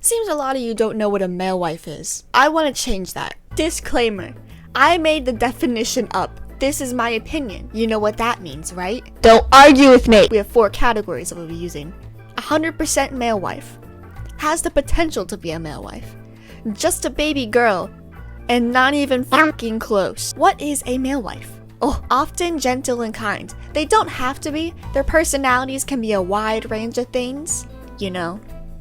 Seems a lot of you don't know what a malewife is. I want to change that. Disclaimer. I made the definition up. This is my opinion. You know what that means, right? Don't argue with me! We have 4 categories that we'll be using. 100% male wife. Has the potential to be a male wife. Just a baby girl. And not even fucking close. What is a male wife? Oh, often gentle and kind. They don't have to be. Their personalities can be a wide range of things. You know,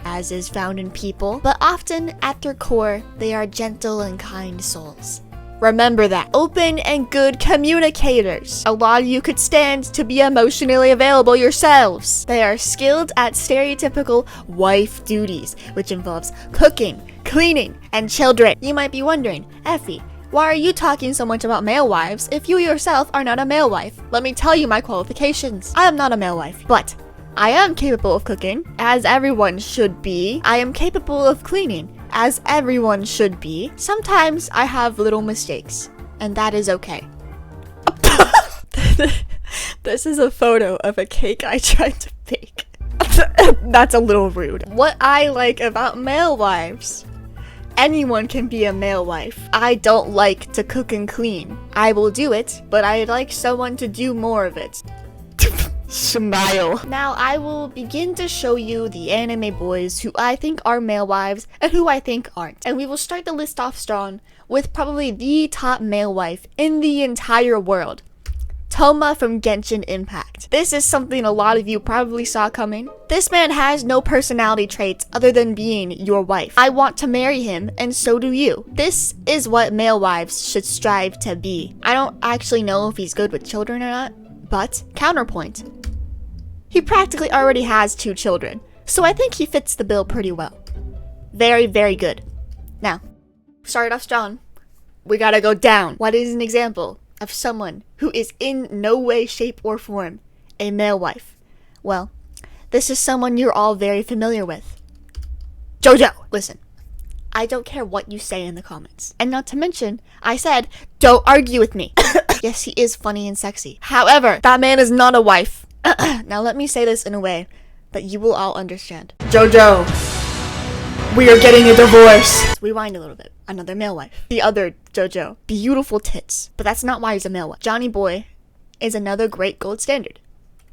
as is found in people. But often, at their core, they are gentle and kind souls. Remember that. Open and good communicators. A lot of you could stand to be emotionally available yourselves. They are skilled at stereotypical wife duties, which involves cooking, cleaning, and children. You might be wondering, Ephie, why are you talking so much about male wives if you yourself are not a male wife? Let me tell you my qualifications. I am not a male wife, but I am capable of cooking, as everyone should be. I am capable of cleaning, as everyone should be. Sometimes I have little mistakes, and that is okay. This is a photo of a cake I tried to bake. That's a little rude. What I like about male wives. Anyone can be a male wife. I don't like to cook and clean. I will do it, but I'd like someone to do more of it. Smile. Now I will begin to show you the anime boys who I think are male wives and who I think aren't. And we will start the list off strong with probably the top male wife in the entire world. Toma from Genshin Impact. This is something a lot of you probably saw coming. This man has no personality traits other than being your wife. I want to marry him, and so do you. This is what male wives should strive to be. I don't actually know if he's good with children or not, but counterpoint. He practically already has 2 children, so I think he fits the bill pretty well. Very, very good. Now, started off strong. We gotta go down. What is an example of someone who is in no way, shape, or form a male wife? Well, this is someone you're all very familiar with. JoJo! Listen, I don't care what you say in the comments. And not to mention, I said, don't argue with me. Yes, he is funny and sexy. However, that man is not a wife. Now let me say this in a way that you will all understand. JoJo, we are getting a divorce. Rewind a little bit. Another male wife. The other JoJo. Beautiful tits. But that's not why he's a male wife. Johnny Boy is another great gold standard.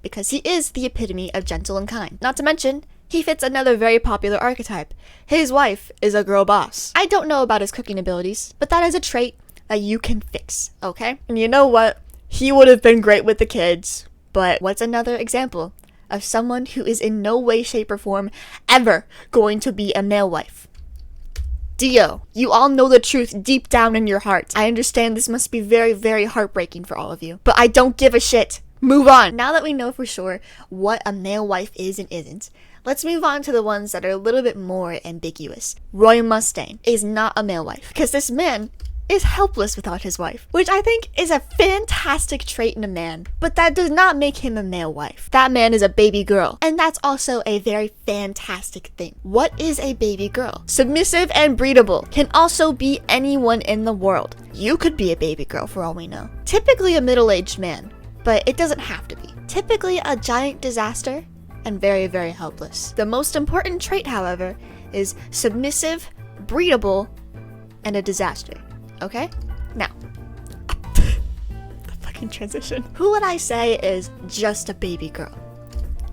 Because he is the epitome of gentle and kind. Not to mention, he fits another very popular archetype. His wife is a girl boss. I don't know about his cooking abilities, but that is a trait that you can fix, okay? And you know what? He would have been great with the kids. But what's another example of someone who is in no way, shape, or form ever going to be a male wife? Dio, you all know the truth deep down in your heart. I understand this must be very, very heartbreaking for all of you, but I don't give a shit. Move on. Now that we know for sure what a male wife is and isn't, let's move on to the ones that are a little bit more ambiguous. Roy Mustang is not a male wife because this man is helpless without his wife, which I think is a fantastic trait in a man, but that does not make him a male wife. That man is a baby girl, and that's also a very fantastic thing. What is a baby girl? Submissive and breedable, can also be anyone in the world. You could be a baby girl for all we know. Typically a middle-aged man, but it doesn't have to be. Typically a giant disaster and very, very helpless. The most important trait, however, is submissive, breedable, and a disaster. Okay? Now, the fucking transition. Who would I say is just a baby girl?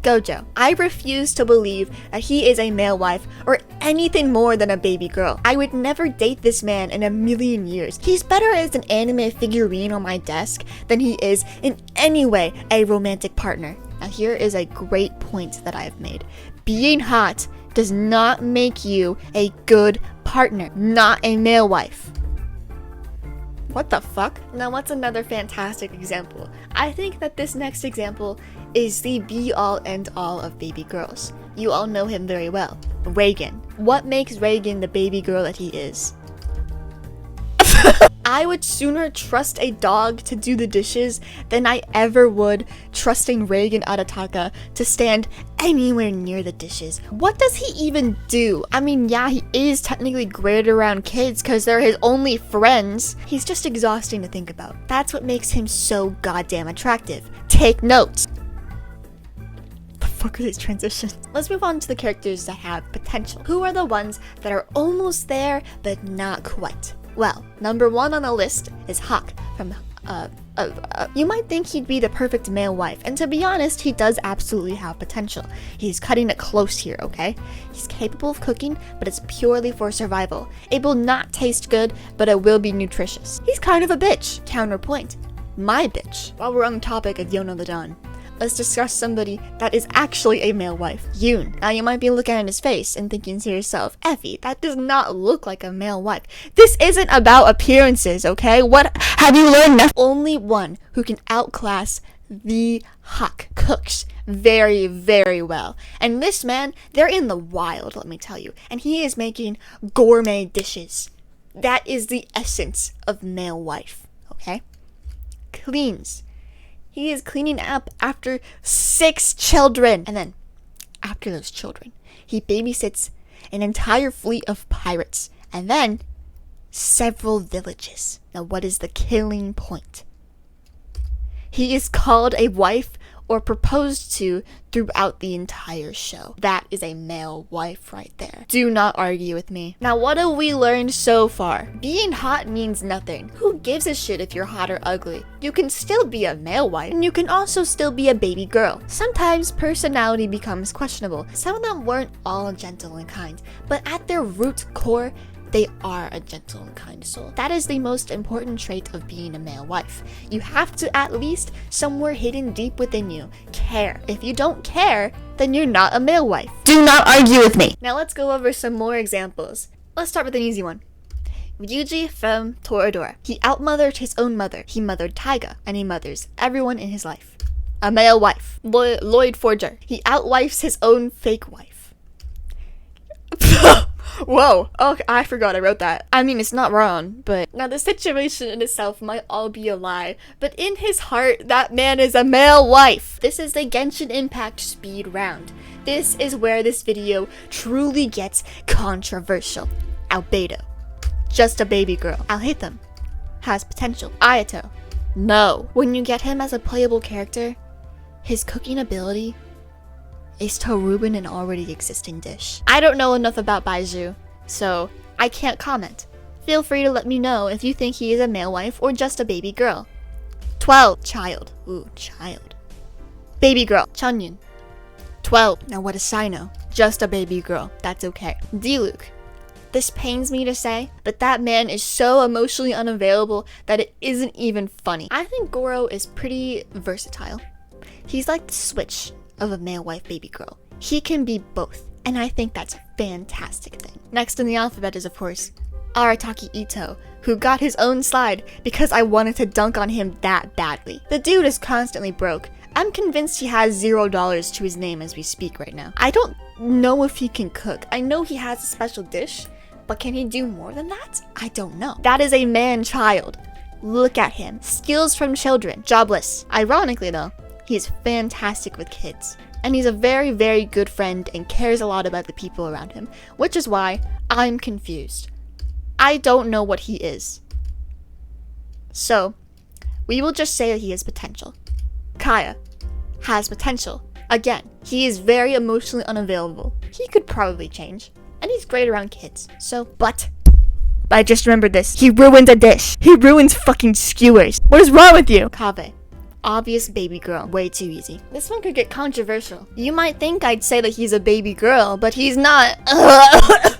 Gojo. I refuse to believe that he is a male wife or anything more than a baby girl. I would never date this man in a million years. He's better as an anime figurine on my desk than he is in any way a romantic partner. Now here is a great point that I have made. Being hot does not make you a good partner, not a male wife. What the fuck? Now what's another fantastic example? I think that this next example is the be-all end-all of baby girls. You all know him very well. Reagan. What makes Reagan the baby girl that he is? I would sooner trust a dog to do the dishes than I ever would trusting Reagan Arataka to stand anywhere near the dishes. What does he even do? I mean, yeah, he is technically great around kids because they're his only friends. He's just exhausting to think about. That's what makes him so goddamn attractive. Take notes. fuck are these transitions? Let's move on to the characters that have potential. Who are the ones that are almost there, but not quite? Well, number 1 on the list is Hawk from you might think he'd be the perfect male wife, and to be honest, he does absolutely have potential. He's cutting it close here, okay? He's capable of cooking, but it's purely for survival. It will not taste good, but it will be nutritious. He's kind of a bitch. Counterpoint, my bitch. While we're on the topic of Yona the Dawn, let's discuss somebody that is actually a male wife. Yoon. Now you might be looking at his face and thinking to yourself, Ephie, that does not look like a male wife. This isn't about appearances, okay? What have you learned? Only one who can outclass the Hawk cooks very, very well. And this man, they're in the wild, let me tell you. And he is making gourmet dishes. That is the essence of male wife, okay? Cleans. He is cleaning up after 6 children. And then, after those children, he babysits an entire fleet of pirates. And then, several villages. Now, what is the killing point? He is called a wife or proposed to throughout the entire show. That is a male wife right there. Do not argue with me. Now, what have we learned so far? Being hot means nothing. Who gives a shit if you're hot or ugly? You can still be a male wife, and you can also still be a baby girl. Sometimes personality becomes questionable. Some of them weren't all gentle and kind, but at their root core, they are a gentle and kind soul. That is the most important trait of being a male wife. You have to at least, somewhere hidden deep within you, care. If you don't care, then you're not a male wife. Do not argue with me. Now let's go over some more examples. Let's start with an easy one. Ryuji from Toradora. He outmothered his own mother. He mothered Taiga, and he mothers everyone in his life. A male wife. Lloyd Forger. He outwifes his own fake wife. Whoa, oh, I forgot I wrote that. I mean, it's not wrong, but now the situation in itself might all be a lie, but in his heart, that man is a male wife. This is the Genshin Impact speed round. This is where this video truly gets controversial. Albedo. Just a baby girl. Alhaitham. Has potential. Ayato. No. When you get him as a playable character, his cooking ability is to ruin an already existing dish. I don't know enough about Baizhu, so I can't comment. Feel free to let me know if you think he is a male wife or just a baby girl. 12. Child. Ooh, child. Baby girl. Chunyun. 12. Now what does Sai know? Just a baby girl. That's okay. Diluc. This pains me to say, but that man is so emotionally unavailable that it isn't even funny. I think Goro is pretty versatile. He's like the switch of a male wife baby girl. He can be both, and I think that's a fantastic thing. Next in the alphabet is, of course, Arataki Ito, who got his own slide because I wanted to dunk on him that badly. The dude is constantly broke. I'm convinced he has $0 to his name as we speak right now. I don't know if he can cook. I know he has a special dish, but can he do more than that? I don't know. That is a man-child. Look at him. Skills from children. Jobless. Ironically though, he is fantastic with kids, and he's a very, very good friend and cares a lot about the people around him, which is why I'm confused. I don't know what he is. So, we will just say that he has potential. Kaya has potential. Again, he is very emotionally unavailable. He could probably change, and he's great around kids. So, but I just remembered this. He ruined a dish. He ruins fucking skewers. What is wrong with you? Kave. Obvious baby girl. Way too easy. This one could get controversial. You might think I'd say that he's a baby girl, but he's not.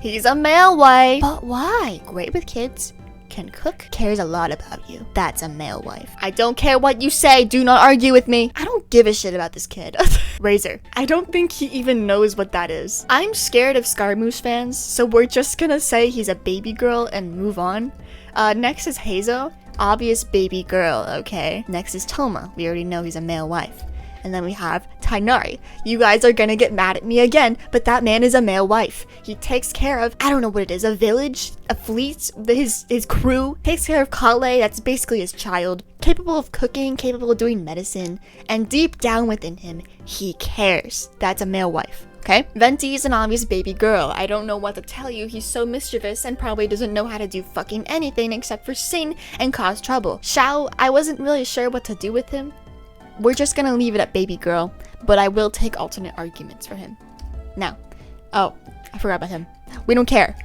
He's a male wife. But why? Great with kids. Can cook. Cares a lot about you. That's a male wife. I don't care what you say. Do not argue with me. I don't give a shit about this kid. Razor. I don't think he even knows what that is. I'm scared of Scaramouche fans, so we're just gonna say he's a baby girl and move on. Next is Hazo. Obvious baby girl, okay? Next is Toma. We already know he's a male wife. And then we have Tainari. You guys are gonna get mad at me again, but that man is a male wife. He takes care of, I don't know what it is, a village, a fleet, his crew. Takes care of Kale, that's basically his child. Capable of cooking, capable of doing medicine. And deep down within him, he cares. That's a male wife. Okay? Venti is an obvious baby girl. I don't know what to tell you. He's so mischievous and probably doesn't know how to do fucking anything except for sing and cause trouble. Xiao, I wasn't really sure what to do with him. we're just gonna leave it at baby girl, but I will take alternate arguments for him. Now, oh, I forgot about him. We don't care.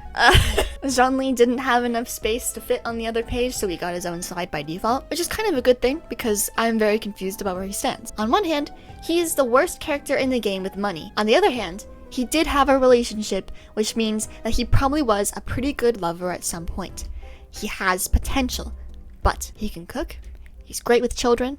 Jean-Lee didn't have enough space to fit on the other page, so he got his own slide by default, which is kind of a good thing because I'm very confused about where he stands. On one hand, he is the worst character in the game with money. On the other hand, he did have a relationship, which means that he probably was a pretty good lover at some point. He has potential, but he can cook, he's great with children,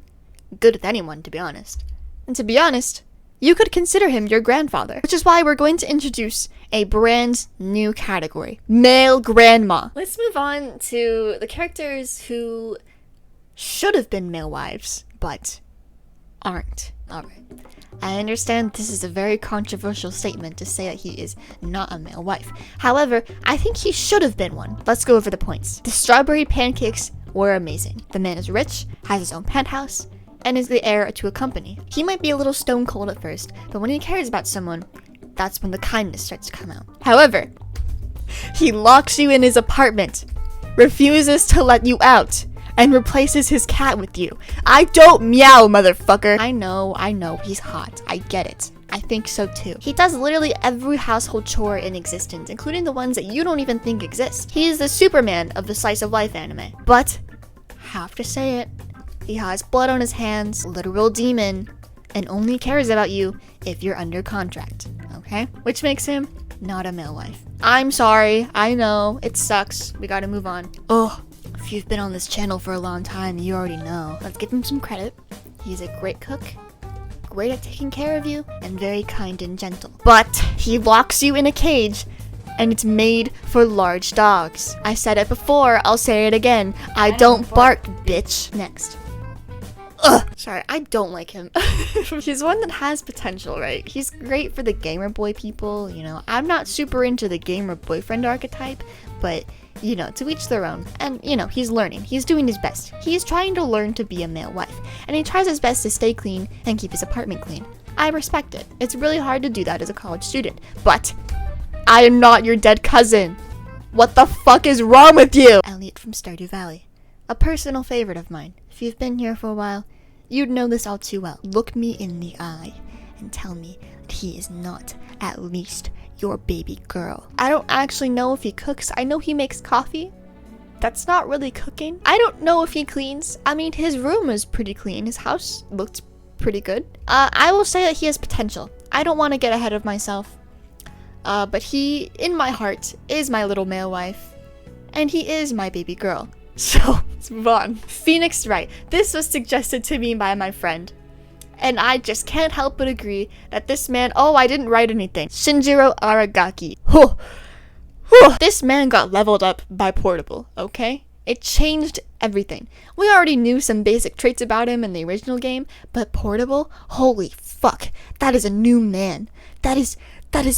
good with anyone, to be honest. And to be honest, you could consider him your grandfather, which is why we're going to introduce a brand new category, male grandma. Let's move on to the characters who should have been male wives, but aren't. Alright. I understand this is a very controversial statement to say that he is not a male wife. However, I think he should have been one. Let's go over the points. The strawberry pancakes were amazing. The man is rich, has his own penthouse, and is the heir to a company. He might be a little stone cold at first, but when he cares about someone, that's when the kindness starts to come out. However, he locks you in his apartment, refuses to let you out, and replaces his cat with you. I don't meow, motherfucker. I know, he's hot. I get it. I think so too. He does literally every household chore in existence, including the ones that you don't even think exist. He is the Superman of the slice of life anime. But, have to say it, he has blood on his hands, literal demon, and only cares about you if you're under contract, okay? Which makes him not a male wife. I'm sorry, I know, it sucks. We gotta move on. Oh, if you've been on this channel for a long time, you already know. Let's give him some credit. He's a great cook, great at taking care of you, and very kind and gentle. But he locks you in a cage, and it's made for large dogs. I said it before, I'll say it again. I don't bark, bitch. Next. Ugh. Sorry, I don't like him. He's one that has potential, right? He's great for the gamer boy people, you know. I'm not super into the gamer boyfriend archetype, but, you know, to each their own. And, you know, he's learning. He's doing his best. He's trying to learn to be a male wife. And he tries his best to stay clean and keep his apartment clean. I respect it. It's really hard to do that as a college student. But I am not your dead cousin. What the fuck is wrong with you? Elliot from Stardew Valley. A personal favorite of mine. If you've been here for a while, you'd know this all too well. Look me in the eye and tell me that he is not at least your baby girl. I don't actually know if he cooks. I know he makes coffee. That's not really cooking. I don't know if he cleans. I mean, his room is pretty clean. His house looked pretty good. I will say that he has potential. I don't want to get ahead of myself. But he, in my heart, is my little male wife. And he is my baby girl. So, let's move on. Phoenix Wright. This was suggested to me by my friend. And I just can't help but agree that this man... Oh, I didn't write anything. Shinjiro Aragaki. This man got leveled up by Portable, okay? It changed everything. We already knew some basic traits about him in the original game, but Portable? Holy fuck. That is a new man. That is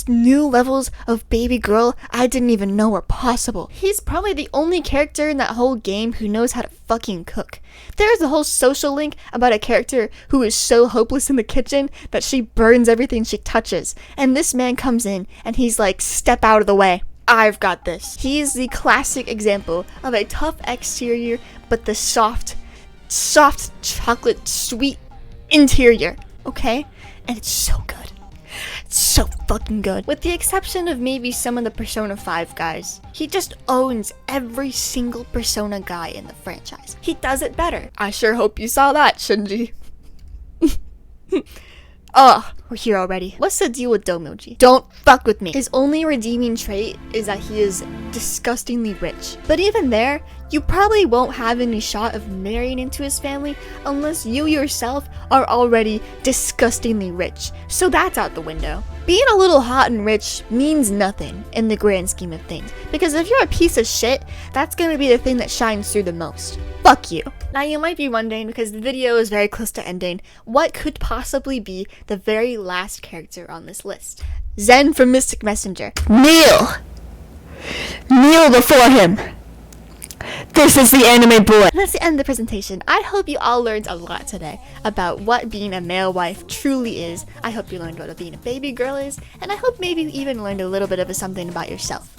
new levels of baby girl I didn't even know were possible. He's probably the only character in that whole game who knows how to fucking cook. There's a whole social link about a character who is so hopeless in the kitchen that she burns everything she touches. And this man comes in and he's like, step out of the way. I've got this. He's the classic example of a tough exterior, but the soft chocolate sweet interior, okay? And it's so good. It's so fucking good. With the exception of maybe some of the Persona 5 guys, he just owns every single Persona guy in the franchise. He does it better. I sure hope you saw that, Shinji. Ugh, we're here already. What's the deal with Domoji? Don't fuck with me. His only redeeming trait is that he is disgustingly rich. But even there, you probably won't have any shot of marrying into his family unless you yourself are already disgustingly rich. So that's out the window. Being a little hot and rich means nothing in the grand scheme of things. Because if you're a piece of shit, that's gonna be the thing that shines through the most. Fuck you. Now you might be wondering, because the video is very close to ending, what could possibly be the very last character on this list? Zen from Mystic Messenger. Kneel! Kneel before him! This is the anime boy! And that's the end of the presentation. I hope you all learned a lot today about what being a male wife truly is. I hope you learned what being a baby girl is, and I hope maybe you even learned a little bit of something about yourself.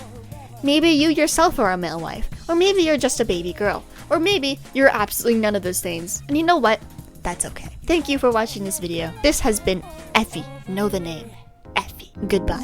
Maybe you yourself are a male wife, or maybe you're just a baby girl, or maybe you're absolutely none of those things. And you know what? that's okay. Thank you for watching this video. This has been Ephie. Know the name. Ephie. Goodbye.